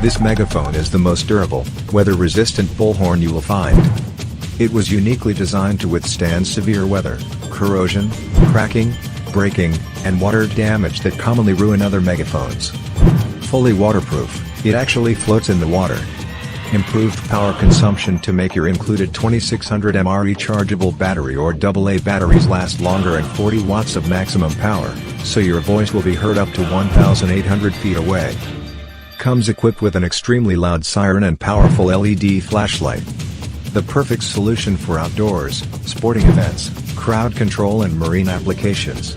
This megaphone is the most durable, weather-resistant bullhorn you will find. It was uniquely designed to withstand severe weather, corrosion, cracking, breaking, and water damage that commonly ruin other megaphones. Fully waterproof, it actually floats in the water. Improved power consumption to make your included 2600 mAh rechargeable battery or AA batteries last longer and 40 watts of maximum power, so your voice will be heard up to 1,800 feet away. Comes equipped with an extremely loud siren and powerful LED flashlight. The perfect solution for outdoors, sporting events, crowd control and marine applications.